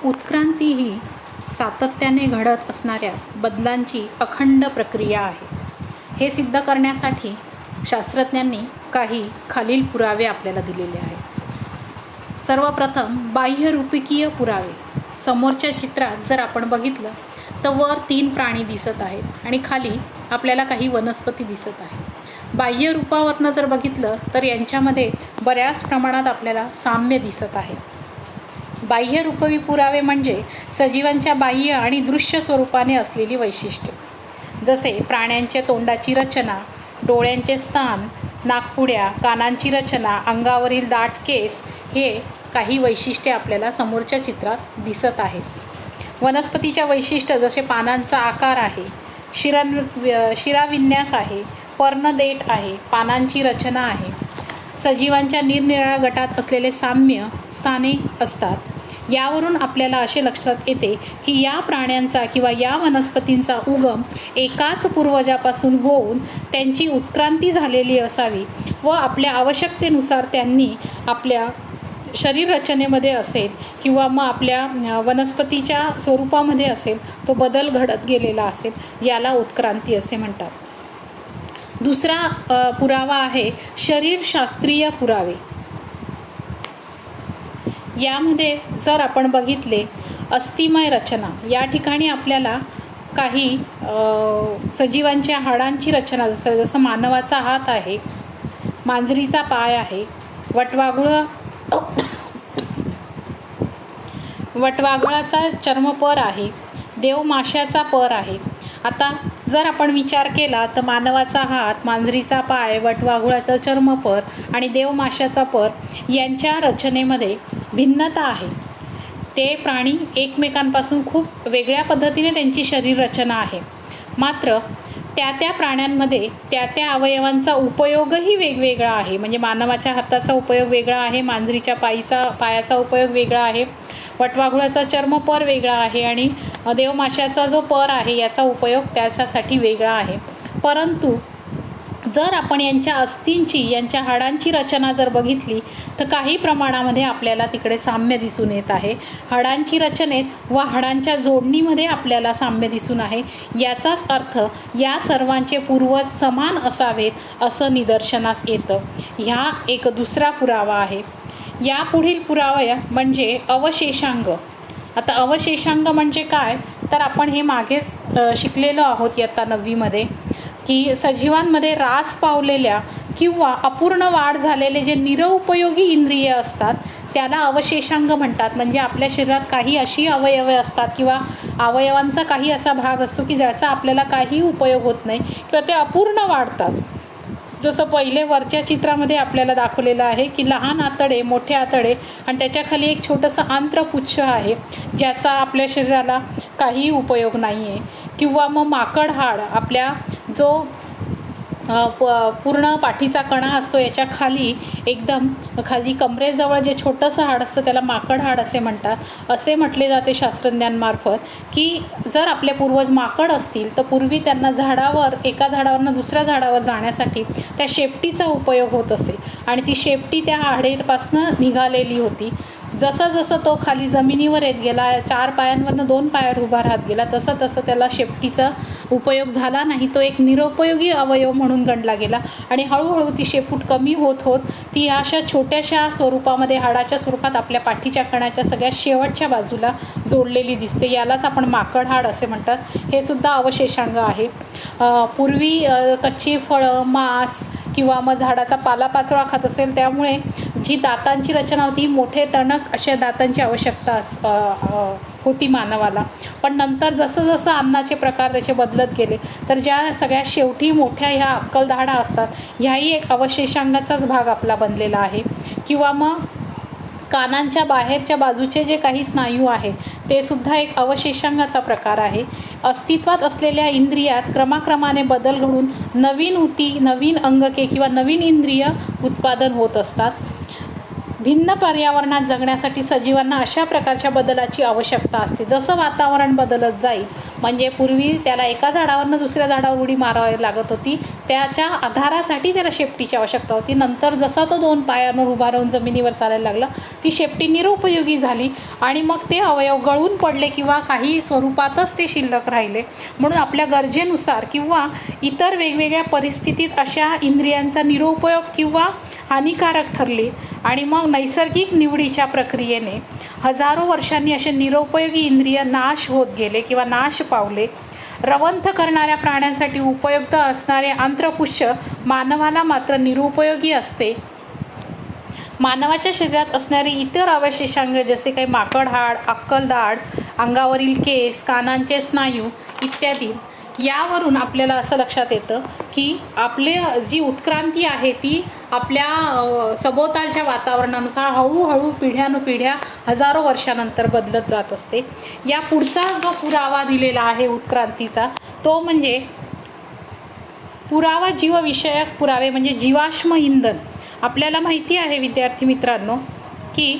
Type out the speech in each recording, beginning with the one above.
उत्क्रांती ही सातत्याने घडत असणाऱ्या बदलांची अखंड प्रक्रिया आहे. हे सिद्ध करण्यासाठी शास्त्रज्ञांनी काही खालील पुरावे आपल्याला दिलेले आहेत. सर्वप्रथम बाह्यरूपिकीय पुरावे. समोरच्या चित्रात जर आपण बघितलं तर वर 3 प्राणी दिसत आहेत आणि खाली आपल्याला काही वनस्पती दिसत आहेत. बाह्य रूपावरनं जर बघितलं तर यांच्यामध्ये बऱ्याच प्रमाणात आपल्याला साम्य दिसत आहे. बाह्यरूपी पुरावे म्हणजे सजीवांच्या बाह्य आणि दृश्य स्वरूपाने असलेली वैशिष्ट्ये, जसे प्राण्यांच्या तोंडाची रचना, डोळ्यांचे स्थान, नाकपुड्या, कानांची रचना, अंगावरील दाट केस, हे काही वैशिष्ट्ये आपल्याला समोरच्या चित्रात दिसत आहेत. वनस्पतीच्या वैशिष्ट्य जसे पानांचा आकार आहे, शिराविन्यास आहे, पर्णदेठ आहे, पानांची रचना आहे. सजीवांच्या निरनिराळ्या गटात असलेले साम्य स्थाने असतात. यावरून आपल्याला असे लक्षात येते की या प्राण्यांचा किंवा या वनस्पतींचा उगम एकाच पूर्वजापासून होऊन त्यांची उत्क्रांती झालेली असावी व आपल्या आवश्यकतेनुसार त्यांनी आपल्या शरीर रचनेमध्ये असेल किंवा मग आपल्या वनस्पतीच्या स्वरूपामध्ये असेल तो बदल घडत गेलेला असेल, याला उत्क्रांती असे म्हणतात. दुसरा पुरावा आहे शरीरशास्त्रीय पुरावे. यामध्ये जर आपण बघितले अस्थिमय रचना, या ठिकाणी आपल्याला काही सजीवांच्या हाडांची रचना जसं मानवाचा हात आहे, मांजरीचा पाय आहे, वटवाघळाचा चर्मपर आहे, देवमाशाचा पर आहे. आता जर आपण विचार केला तर मानवाचा हात, मांजरीचा पाय, वटवाघुळाचा चर्मपर आणि देवमाशाचा पर यांच्या रचनेमध्ये भिन्नता आहे. ते प्राणी एकमेकांपासून खूप वेगळ्या पद्धतीने त्यांची शरीर रचना आहे. मात्र त्या प्राण्यांमध्ये त्या अवयवांचा उपयोगही वेगवेगळा आहे. म्हणजे मानवाच्या हाताचा उपयोग वेगळा आहे, मांजरीच्या पायाचा उपयोग वेगळा आहे, वटवाघुळाचा चर्मपर वेगळा आहे आणि देवमाशाचा जो पर आहे याचा उपयोग त्याच्यासाठी वेगळा आहे. परंतु जर आपण यांच्या अस्थींची, यांच्या हाडांची रचना जर बघितली तर काही प्रमाणामध्ये आपल्याला तिकडे साम्य दिसून येत आहे. हाडांची रचनेत व हाडांच्या जोडणीमध्ये आपल्याला साम्य दिसून आहे. याचाच अर्थ या सर्वांचे पूर्वज समान असावेत असं निदर्शनास येतं. ह्या एक दुसरा पुरावा आहे. या पुढील पुरावा म्हणजे अवशेषांग. आता अवशेषांग म्हणजे काय तर आपण हे मागेच शिकलेलो आहोत इयत्ता 9वीमध्ये की सजीवांमध्ये ऱ्हास पावलेल्या किंवा अपूर्ण वाढ झालेले जे निरुपयोगी इंद्रिय असतात त्याला अवशेषांग म्हणतात. म्हणजे आपल्या शरीरात काही अशी अवयवे असतात किंवा अवयवांचा काही असा भाग असतो की ज्याचा आपल्याला काही उपयोग होत नाही किंवा ते अपूर्ण वाढतात. जसं पहिले वरच्या चित्रामध्ये आपल्याला दाखवलेलं आहे की लहान आतडे, मोठे आतडे आणि त्याच्याखाली एक छोटंसं आंत्रपुच्छ आहे ज्याचा आपल्या शरीराला काही उपयोग नाही आहे. किंवा मग माकड हाड, आपल्या जो पूर्ण पाठीचा कणा असतो याच्या खाली एकदम खाली कमरेजवळ जे छोटंसं हाड असतं त्याला माकड हाड असे म्हणतात. असे म्हटले जाते शास्त्रज्ञांमार्फत की जर आपले पूर्वज माकड असतील तर पूर्वी त्यांना एका झाडावरनं दुसऱ्या झाडावर जाण्यासाठी त्या शेपटीचा उपयोग होत असे आणि ती शेपटी त्या हाडेपासून निघालेली होती. जसं तो खाली जमिनीवर येत गेला, 4 पायांवरनं 2 पायावर उभा राहत गेला, तसं त्याला शेपटीचा उपयोग झाला नाही. तो एक निरुपयोगी अवयव म्हणून गणला गेला आणि हळूहळू ती शेपूट कमी होत ती अशा छोट्याशा स्वरूपामध्ये हाडाच्या स्वरूपात आपल्या पाठीच्या कणाच्या सगळ्या शेवटच्या बाजूला जोडलेली दिसते. यालाच आपण माकड हाड असे म्हणतात. हे सुद्धा अवशेषांग आहे. पूर्वी कच्ची फळं, मांस किंवा मग झाडाचा पालापाचोळा खात असेल त्यामुळे जी दातांची रचना होती, मोठे टणक अशा दातांची आवश्यकता होती मानवाला. पण नंतर जसं अन्नाचे प्रकार त्याचे बदलत गेले तर ज्या सगळ्या शेवटी मोठ्या ह्या अक्कलदाढा असतात ह्याही एक अवशेषांगाचाच भाग आपला बनलेला आहे. किंवा मग कानांच्या बाहेरच्या बाजूचे जे काही स्नायू आहेत ते सुद्धा एक अवशेषांगाचा प्रकार आहे. अस्तित्वात असलेल्या इंद्रियात क्रमाक्रमाने बदल घडून नवीन अंगके किंवा नवीन इंद्रिय उत्पादन होत असतात. भिन्न पर्यावरणात जगण्यासाठी सजीवांना अशा प्रकारच्या बदलाची आवश्यकता असते. जसं वातावरण बदलत जाईल, म्हणजे पूर्वी त्याला एका झाडावरनं दुसऱ्या झाडावर उडी मारावी लागत होती, त्याच्या आधारासाठी त्याला शेपटीची आवश्यकता होती. नंतर जसा तो 2 पायांवर उभा राहून जमिनीवर चालायला लागला, ती शेपटी निरुपयोगी झाली आणि मग ते अवयव गळून पडले किंवा काही स्वरूपातच ते शिल्लक राहिले. म्हणून आपल्या गरजेनुसार किंवा इतर वेगवेगळ्या परिस्थितीत अशा इंद्रियांचा निरुपयोग किंवा हानिकारक ठरले आणि मग नैसर्गिक निवडीच्या प्रक्रियेने हजारो वर्षांनी असे निरुपयोगी इंद्रिय नाश होत गेले किंवा नाश पावले. रवंथ करणाऱ्या प्राण्यांसाठी उपयुक्त असणारे आंत्रपुष्य मानवाला मात्र निरुपयोगी असते. मानवाच्या शरीरात असणारे इतर अवशेषांग जसे काही माकड हाड, अक्कल दाढ, अंगावरील केस, कानांचे स्नायू इत्यादी, यावरून आपल्याला असं लक्षात येतं की आपली जी उत्क्रांती आहे ती आपल्या सभोवतालच्या वातावरणानुसार हळूहळू पिढ्यानुपिढ्या हजारो वर्षानंतर बदलत जात असते. या पुढचा जो पुरावा दिलेला आहे उत्क्रांतीचा, तो म्हणजे पुरावा जीवविषयक पुरावे म्हणजे जीवाश्म इंधन. आपल्याला माहिती आहे विद्यार्थी मित्रांनो की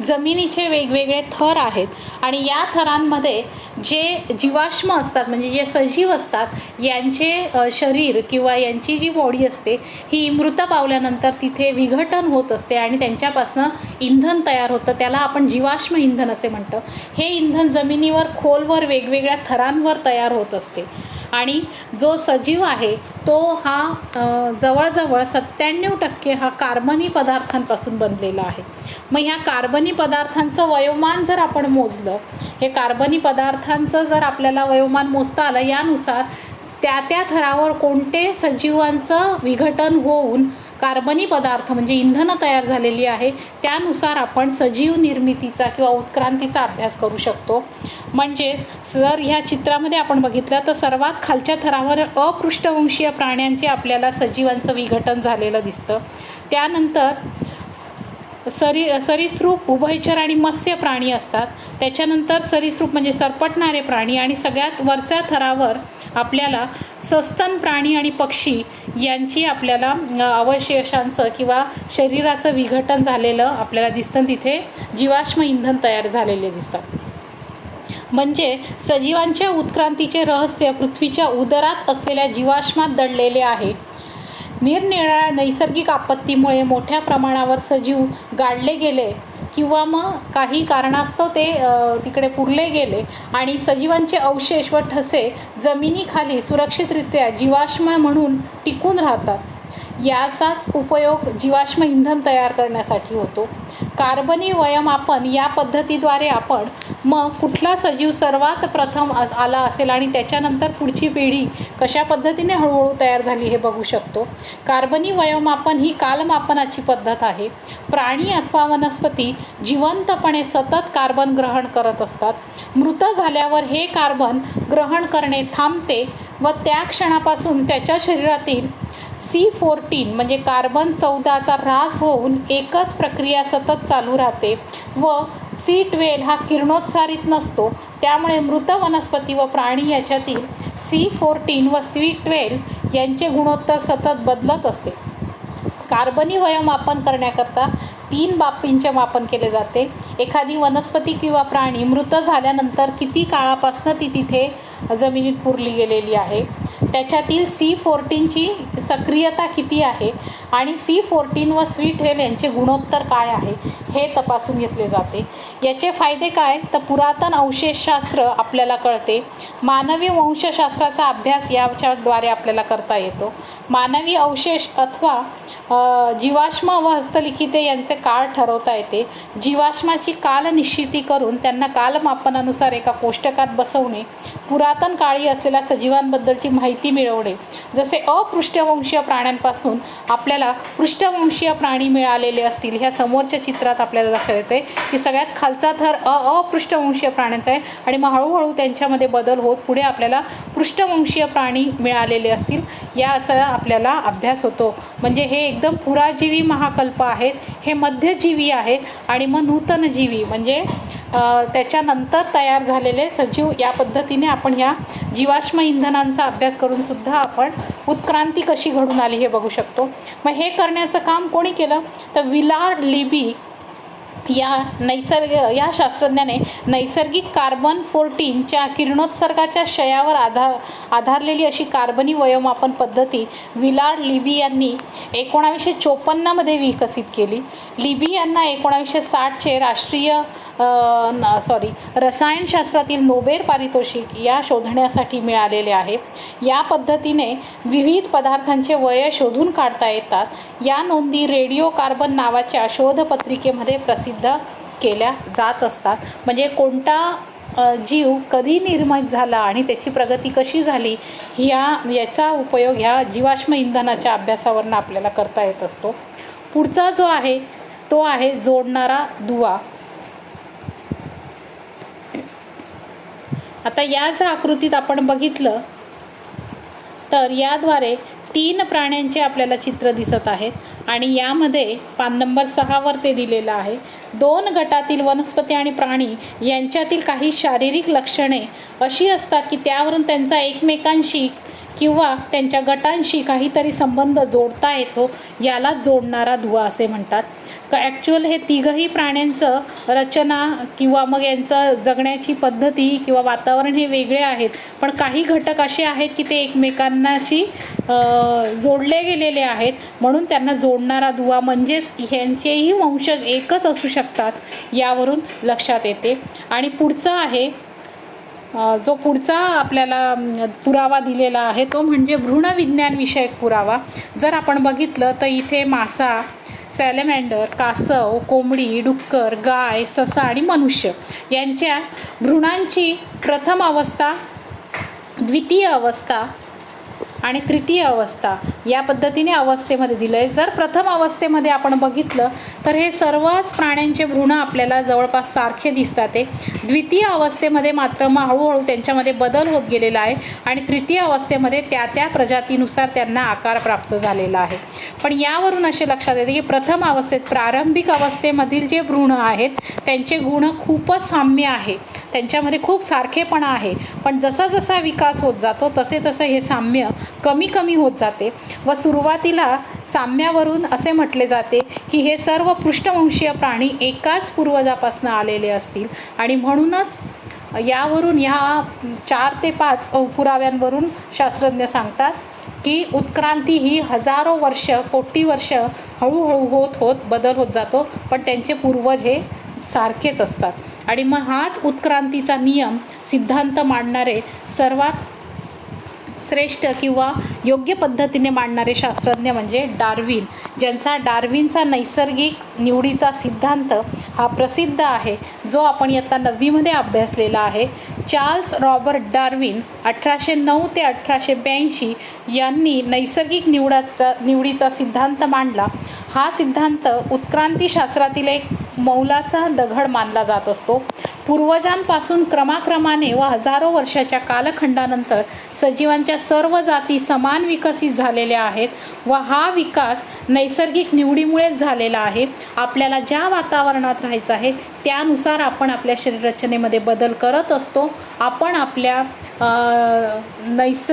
जमिनीचे वेगवेगळे थर आहेत आणि या थरांमध्ये जे जीवाश्म असतात म्हणजे जे सजीव असतात यांचे शरीर किंवा यांची जी बॉडी असते ही मृत पावल्यानंतर तिथे विघटन होत असते आणि त्यांच्यापासनं इंधन तयार होतं. त्याला आपण जीवाश्म इंधन असे म्हणतो. हे इंधन जमिनीवर खोलवर वेगवेगळ्या थरांवर तयार होत असते आणि जो सजीव आहे तो हा जवळजवळ 97% हा कार्बनी पदार्थांपासून बनलेला आहे. मग ह्या कार्बनी पदार्थांचं वयोमान जर आपण मोजलं, हे कार्बनी पदार्थांचं जर आपल्याला वयोमान मोजता आलं, यानुसार त्या थरावर कोणते सजीवांचं विघटन होऊन कार्बनी पदार्थ म्हणजे इंधनं तयार झालेली आहे, त्यानुसार आपण सजीव निर्मितीचा किंवा उत्क्रांतीचा अभ्यास करू शकतो. म्हणजेच जर ह्या चित्रामध्ये आपण बघितलं तर सर्वात खालच्या थरावर अपृष्ठवंशीय प्राण्यांचे आपल्याला सजीवांचं विघटन झालेलं दिसतं. त्यानंतर सरीसृप, उभयचर आणि मत्स्य प्राणी असतात. त्याच्यानंतर सरीसृप म्हणजे सरपटणारे प्राणी आणि सगळ्यात वरच्या थरावर आपल्याला सस्तन प्राणी आणि पक्षी यांची आपल्याला अवशेषांचं किंवा शरीराचं विघटन झालेलं आपल्याला दिसतं. तिथे जीवाश्म इंधन तयार झालेले दिसतात. म्हणजे सजीवांच्या उत्क्रांतीचे रहस्य पृथ्वीच्या उदरात असलेल्या जीवाश्मात दडलेले आहे. निरनिराळ्या नैसर्गिक आपत्तीमुळे मोठ्या प्रमाणावर सजीव गाडले गेले किंवा मग काही कारणास्तव ते तिकडे पुरले गेले आणि सजीवांचे अवशेष व ठसे जमिनीखाली सुरक्षितरित्या जीवाश्म म्हणून टिकून राहतात. याचाच उपयोग जीवाश्म इंधन तयार करण्यासाठी होतो. कार्बनी वयमापन या पद्धतीद्वारे आपण मग कुठला सजीव सर्वात प्रथम आला असेल आणि त्याच्यानंतर पुढची पिढी कशा पद्धतीने हळूहळू तयार झाली हे बघू शकतो. कार्बनी वयोमापन ही कालमापनाची पद्धत आहे. प्राणी अथवा वनस्पती जिवंतपणे सतत कार्बन ग्रहण करत असतात. मृत झाल्यावर हे कार्बन ग्रहण करणे थांबते व त्या क्षणापासून त्याच्या शरीरातील C14 म्हणजे कार्बन 14चा ऱ्हास होऊन एकच प्रक्रिया सतत चालू राहते व C12 हा किरणोत्सारित नसतो. त्यामुळे मृत वनस्पती व प्राणी याच्यातील C14 व C12 यांचे गुणोत्तर सतत बदलत असते. कार्बनी वयोमापन करण्याकरता 3 बाबींचे मापन केले जाते. एखादी वनस्पती किंवा प्राणी मृत झाल्यानंतर किती काळापासून ती तिथे जमिनीत पुरली गेलेली आहे, त्याच्यातील C14ची सक्रियता किती आहे आणि C14 व C12 यांचे गुणोत्तर काय आहे हे तपासून घेतले जाते. याचे फायदे काय तर पुरातन अवशेषशास्त्र आपल्याला कळते. मानवी वंशशास्त्राचा अभ्यास याच्याद्वारे आपल्याला करता येतो. मानवी अवशेष अथवा जीवाश्म व हस्तलिखिते यांचे काळ ठरवता येते. जीवाश्माची कालनिश्चिती करून त्यांना कालमापनानुसार एका कोष्टकात बसवणे, पुरातन काळी असलेल्या सजीवांबद्दलची माहिती मिळवणे. जसे अपृष्ठवंशीय प्राण्यांपासून आपल्याला पृष्ठवंशीय प्राणी मिळालेले असतील. ह्या समोरच्या चित्रात आपल्याला लक्षात येते की सगळ्यात खालचा थर अपृष्ठवंशीय प्राण्यांचा आहे आणि मग हळूहळू त्यांच्यामध्ये बदल होत पुढे आपल्याला पृष्ठवंशीय प्राणी मिळालेले असतील. याचा आपल्याला अभ्यास होतो. म्हणजे हे एकदम पुराजीवी महाकल्प आहेत, हे मध्यजीवी आहेत आणि मग नूतनजीवी म्हणजे त्याच्यानंतर तयार झालेले सजीव, या पद्धतीने आपण ह्या जीवाश्म इंधनांचा अभ्यास करून सुद्धा आपण उत्क्रांती कशी घडून आली हे बघू शकतो. मग हे करण्याचं काम कोणी केलं तर विलार्ड लिबी या शास्त्रज्ञाने नैसर्गिक कार्बन 14च्या किरणोत्सर्गाच्या क्षयावर आधारलेली अशी कार्बनी वयोमापन पद्धती विलार्ड लिबी यांनी 1954मध्ये विकसित केली. लिबी यांना 1960चे रसायनशास्त्रातील नोबेल पारितोषिक या शोधण्यासाठी मिळालेले आहे. या पद्धतीने विविध पदार्थांचे वय शोधून काढता येतात. या नोंदी रेडिओ कार्बन नावाच्या शोधपत्रिकेमध्ये प्रसिद्ध केल्या जात असतात. म्हणजे कोणता जीव कधी निर्मित झाला आणि त्याची प्रगती कशी झाली याचा उपयोग ह्या जीवाश्म इंधनाच्या अभ्यासावरून आपल्याला करता येत असतो. पुढचा जो आहे तो आहे जोडणारा दुवा. आता याच आकृतीत आपण बघितलं तर याद्वारे 3 प्राण्यांचे आपल्याला चित्र दिसत आहेत आणि यामध्ये पान नंबर 6वर ते दिलेलं आहे. 2 गटातील वनस्पती आणि प्राणी यांच्यातील काही शारीरिक लक्षणे अशी असतात की त्यावरून त्यांचा एकमेकांशी किंवा त्यांच्या गटांशी काहीतरी संबंध जोडता येतो. याला जोडणारा दुवा असे म्हणतात. ॲक्च्युअल हे तिघही प्राण्यांचं रचना किंवा मग यांचं जगण्याची पद्धती किंवा वातावरण हे वेगळे आहेत, पण काही घटक असे आहेत की ते एकमेकांनाशी जोडले गेलेले आहेत, म्हणून त्यांना जोडणारा दुवा म्हणजेच ह्यांचेही वंशज एकच असू शकतात यावरून लक्षात येते. आणि पुढचा आहे जो पुढचा आपल्याला पुरावा दिलेला आहे तो म्हणजे भ्रूणविज्ञान विषयक पुरावा. जर आपण बघितलं तर इथे मासा, सॅलेमँडर, कासव, कोंबडी, डुक्कर, गाय, ससा आणि मनुष्य यांच्या भ्रूणांची प्रथम अवस्था, द्वितीय अवस्था आणि तृतीय अवस्था या पद्धतीने अवस्थेमध्ये दिलं आहे. जर प्रथम अवस्थेमध्ये आपण बघितलं तर हे सर्वच प्राण्यांचे भ्रूण आपल्याला जवळपास सारखे दिसतात. द्वितीय अवस्थेमध्ये मात्र मग हळूहळू त्यांच्यामध्ये बदल होत गेलेला आहे आणि तृतीय अवस्थेमध्ये त्या प्रजातीनुसार त्यांना आकार प्राप्त झालेला आहे. पण यावरून असे लक्षात येते की प्रथम अवस्थेत प्रारंभिक अवस्थेमधील जे भ्रूण आहेत त्यांचे गुण खूपच साम्य आहे, त्यांच्यामध्ये खूप सारखेपणा आहे. पण जसा जसा विकास होत जातो तसे तसे हे साम्य कमी कमी होत जाते व सुरुवातीला साम्यावरून असे म्हटले जाते की हे सर्व पृष्ठवंशीय प्राणी एकाच पूर्वजापासून आलेले असतील. आणि म्हणूनच यावरून ह्या 4 ते 5 पुराव्यांवरून शास्त्रज्ञ सांगतात की उत्क्रांती ही हजारो वर्ष, कोटी वर्ष हळूहळू होत बदल होत जातो, पण त्यांचे पूर्वज हे सारखेच असतात. आणि मग हाच उत्क्रांतीचा नियम सिद्धांत मांडणारे सर्वात श्रेष्ठ किंवा योग्य पद्धतीने मांडणारे शास्त्रज्ञ म्हणजे डार्विन, ज्यांचा डार्विनचा नैसर्गिक निवडीचा सिद्धांत हा प्रसिद्ध आहे, जो आपण इयत्ता 9वीमध्ये अभ्यासलेला आहे. चार्ल्स रॉबर्ट डार्विन 1809 ते 1882 यांनी नैसर्गिक निवडीचा सिद्धांत मांडला. हा सिद्धांत उत्क्रांतीशास्त्रातील एक मौलाचा दगड मानला जात असतो. पूर्वजांपासून क्रमाक्रमाने व हजारो वर्षाच्या कालखंडानंतर सजीवांच्या सर्व जाती समान विकसित झालेल्या आहेत व हा विकास नैसर्गिक निवडीमुळेच झालेला आहे. आपल्याला ज्या वातावरणात राहायचं आहे त्यानुसार आपण आपल्या शरीररचनेमध्ये बदल करत असतो. आपण आपल्या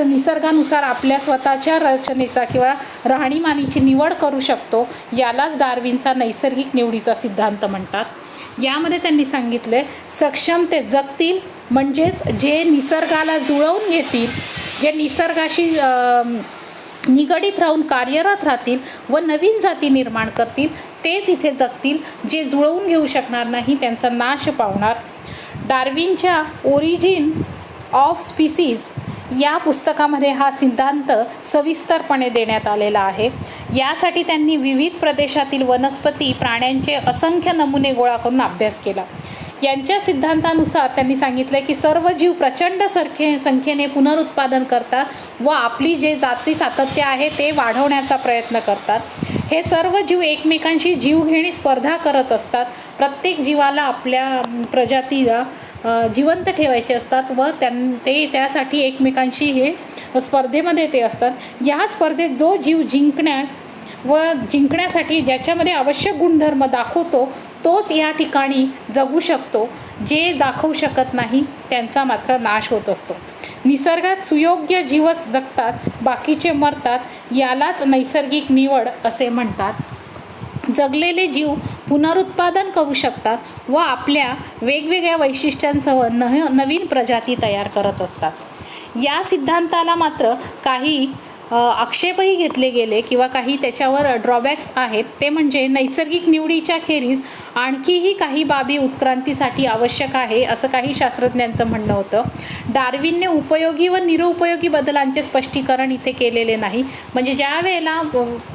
निसर्गानुसार आपल्या स्वतःच्या रचनेचा किंवा राहणीमानीची निवड करू शकतो. यालाच डार्विनचा नैसर्गिक निवडीचा सिद्धांत म्हणतात. यामध्ये त्यांनी सांगितले सक्षम ते जगतील, म्हणजेच जे निसर्गाला जुळवून घेतील, जे निसर्गाशी निगडीत राहून कार्यरत राहतील व नवीन जाती निर्माण करतील तेच इथे जगतील. जे जुळवून घेऊ शकणार नाही त्यांचा नाश पावणार. डार्विनच्या ओरिजिन ऑफ स्पीसीज या पुस्तकामध्ये हा सिद्धांत सविस्तरपणे देण्यात आलेला आहे. यासाठी त्यांनी विविध प्रदेशातील वनस्पती प्राण्यांचे असंख्य नमुने गोळा करून अभ्यास केला. यांच्या सिद्धांतानुसार त्यांनी सांगितले की सर्व जीव प्रचंड संख्येने पुनरुत्पादन करतात व आपली जे जाती सातत्य आहे ते वाढवण्याचा प्रयत्न करतात. हे सर्व जीव एकमेकांशी जीवघेणी स्पर्धा करत असतात. प्रत्येक जीवाला आपल्या प्रजातीला जिवंत ठेवायचे असतात व ते त्यासाठी एकमेकांशी हे स्पर्धेमध्ये ते असतात. या स्पर्धेत जो जीव व जिंकण्यासाठी ज्याच्यामध्ये आवश्यक गुणधर्म दाखवतो तोच या ठिकाणी जगू शकतो. जे दाखवू शकत नाही त्यांचा मात्र नाश होत असतो. निसर्गात सुयोग्य जीवच जगतात, बाकीचे मरतात, यालाच नैसर्गिक निवड असे म्हणतात. जगलेले जीव पुनरुत्पादन करू शकतात व आपल्या वेगवेगळ्या वैशिष्ट्यांसह नवीन प्रजाती तयार करत असतात. या सिद्धांताला मात्र काही आक्षेपही घेतले गेले किंवा काही त्याच्यावर ड्रॉबॅक्स आहेत. ते म्हणजे नैसर्गिक निवडीच्या खेरीज आणखीही काही बाबी उत्क्रांतीसाठी आवश्यक आहे असं काही शास्त्रज्ञांचं म्हणणं होतं. डार्विनने उपयोगी व निरुपयोगी बदलांचे स्पष्टीकरण इथे केलेले नाही. म्हणजे ज्या वेळेला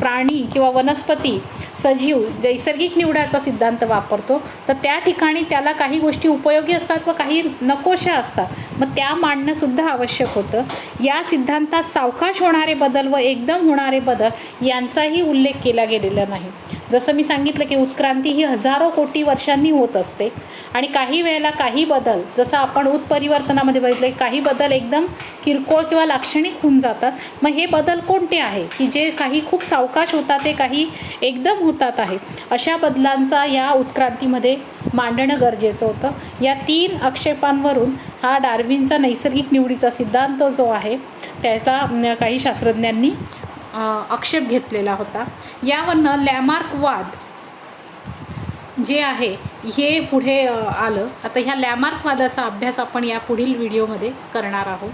प्राणी किंवा वनस्पती सजीव नैसर्गिक निवडाचा सिद्धांत वापरतो तर त्या ठिकाणी त्याला काही गोष्टी उपयोगी असतात व काही नकोशा असतात, मग त्या मांडणंसुद्धा आवश्यक होतं. या सिद्धांतात सावकाश होणारे बदल व एकदम होणारे बदल यांचाही उल्लेख केला गेलेला नाही. जसं मी सांगितलं की उत्क्रांती ही हजारो कोटी वर्षांनी होत असते आणि काही वेळेला काही बदल, जसं आपण उत्परिवर्तनामध्ये बघितलं, काही बदल एकदम किरकोळ किंवा लाक्षणिक होऊन जातात. मग हे बदल कोणते आहे की जे काही खूप सावकाश होतात, ते काही एकदम होतात आहे, अशा बदलांचा या उत्क्रांतीमध्ये मांडणं गरजेचं होतं. या 3 आक्षेपांवरून हा डार्विनचा नैसर्गिक निवडीचा सिद्धांत जो आहे त्याचा काही शास्त्रज्ञांनी आक्षेप घेतलेला होता. यावरनं लॅमार्क वाद जे आहे हे पुढे आलं. आता ह्या लॅमार्क वादाचा अभ्यास आपण या पुढील व्हिडिओमध्ये करणार आहोत.